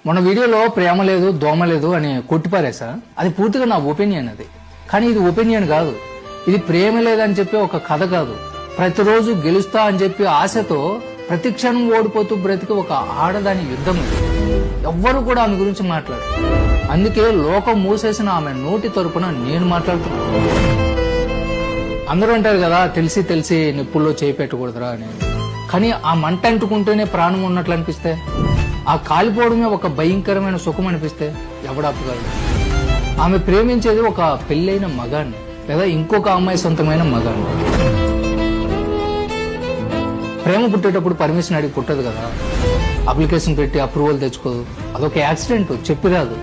మన వీడియోలో ప్రేమ లేదు దోమ లేదు అని కొట్టిపారేసా. అది పూర్తిగా నా ఒపీనియన్. అది కానీ ఇది ఒపీనియన్ కాదు. ఇది ప్రేమ లేదని చెప్పి ఒక కథ కాదు. ప్రతిరోజు గెలుస్తా అని చెప్పి ఆశతో ప్రతి క్షణం ఓడిపోతూ బ్రతికి ఒక ఆడదాని యుద్ధం. ఎవ్వరు కూడా ఆమె గురించి మాట్లాడు. అందుకే లోకం మూసేసిన ఆమె నోటి తరపున నేను మాట్లాడుతున్నాను. అందరూ అంటారు కదా, తెలిసి తెలిసి నిప్పుల్లో చేయి పెట్టకూడదురా అని. కానీ ఆ మంట అంటుకుంటేనే ప్రాణం ఉన్నట్లు అనిపిస్తే, ఆ కాలిపోవడమే ఒక భయంకరమైన సుఖం అనిపిస్తే ఎవడాపుగాడు. ఆమె ప్రేమించేది ఒక పెళ్ళైన మగాన్ని లేదా ఇంకొక అమ్మాయి సొంతమైన మగాన్ని. ప్రేమ పుట్టేటప్పుడు పర్మిషన్ అడిగి పుట్టదు కదా. అప్లికేషన్ పెట్టి అప్రూవల్ తెచ్చుకోదు. అదొక యాక్సిడెంట్, చెప్పి రాదు.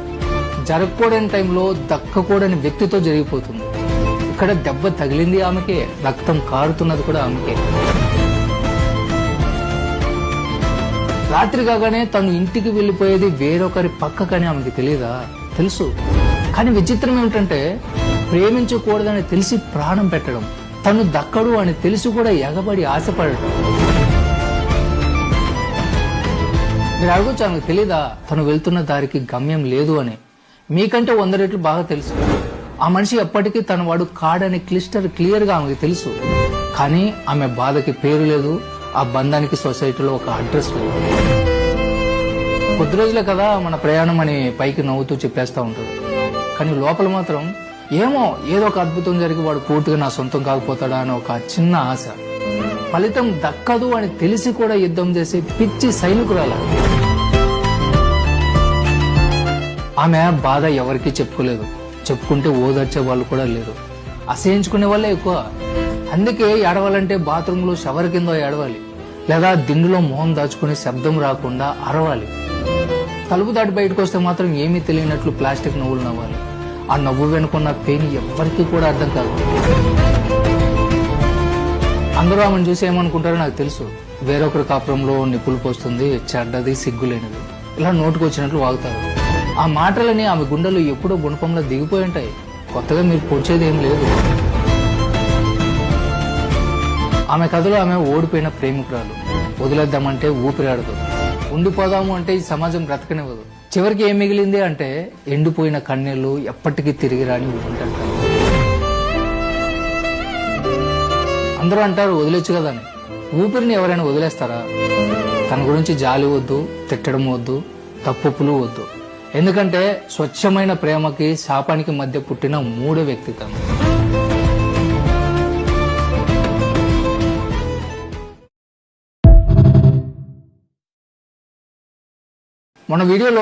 జరగకూడని టైంలో దక్కకూడని వ్యక్తితో జరిగిపోతుంది. ఇక్కడ దెబ్బ తగిలింది ఆమెకే, రక్తం కారుతున్నది కూడా ఆమెకే. రాత్రి కాగానే తను ఇంటికి వెళ్లిపోయేది వేరొకరి పక్కకని ఆమెకి తెలియదా? తెలుసు. కానీ విచిత్రం ఏమిటంటే, ప్రేమించకూడదని తెలిసి ప్రాణం పెట్టడం, తను దక్కడు అని తెలిసి కూడా ఎగబడి ఆశపడటం. మీరు అడగొచ్చు, ఆమెకు తెలీదా తను వెళ్తున్న దారికి గమ్యం లేదు అని? మీకంటే 100 రెట్లు బాగా తెలుసు. ఆ మనిషి ఎప్పటికీ తన వాడు కాడని క్లియర్ గా ఆమెకు తెలుసు. కానీ ఆమె బాధకి పేరు లేదు, ఆ బంధానికి సొసైటీలో ఒక అడ్రస్ లేదు. కొద్ది రోజులే కదా మన ప్రయాణం అని పైకి నవ్వుతూ చెప్పేస్తా ఉంటుంది. కానీ లోపల మాత్రం ఏమో ఏదో ఒక అద్భుతం జరిగి వాడు పూర్తిగా నా సొంతం కాకపోతాడా అని ఒక చిన్న ఆశ. ఫలితం దక్కదు అని తెలిసి కూడా యుద్ధం చేసి పిచ్చి సైనికురాల. ఆమె బాధ ఎవరికీ చెప్పుకోలేదు. చెప్పుకుంటే ఓదార్చే వాళ్ళు కూడా లేరు. అసహించుకునే వాళ్ళే ఎక్కువ. అందుకే ఏడవాలంటే బాత్రూంలో షవర్ కింద ఏడవాలి, లేదా దిండులో మొహం దాచుకుని శబ్దం రాకుండా అరవాలి. తలుపు దాటి బయటకు వస్తే మాత్రం ఏమీ తెలియనట్లు ప్లాస్టిక్ నవ్వులు నవ్వాలి. ఆ నవ్వు వెనుకున్న పెయిన్ ఎవ్వరికీ కూడా అర్థం కాదు. అందరూ ఆమెను చూసి ఏమనుకుంటారో నాకు తెలుసు. వేరొకరి కాపురంలో నిప్పులు పోస్తుంది, చెడ్డది, సిగ్గులేనిది, ఇలా నోటుకు వచ్చినట్లు వాగుతారు. ఆ మాటలని ఆమె గుండెలు ఎప్పుడో గుణపంలో దిగిపోయి ఉంటాయి. కొత్తగా మీరు పొడిచేది ఏం లేదు. ఆమె కథలో ఆమె ఓడిపోయిన ప్రేమికురాలు. వదిలేద్దామంటే ఊపిరాడదు, ఉండిపోదాము అంటే ఈ సమాజం బ్రతకనివ్వదు. చివరికి ఏం మిగిలింది అంటే ఎండిపోయిన కన్నీళ్లు, ఎప్పటికీ తిరిగి రాని ఉంటుంటారు. అందరూ అంటారు వదిలేచ్చు కదా అని. ఊపిరిని ఎవరైనా వదిలేస్తారా? తన గురించి జాలి వద్దు, తిట్టడం వద్దు, తప్పులు వద్దు. ఎందుకంటే స్వచ్ఛమైన ప్రేమకి శాపానికి మధ్య పుట్టిన మూడో వ్యక్తి తను. మన వీడియోలో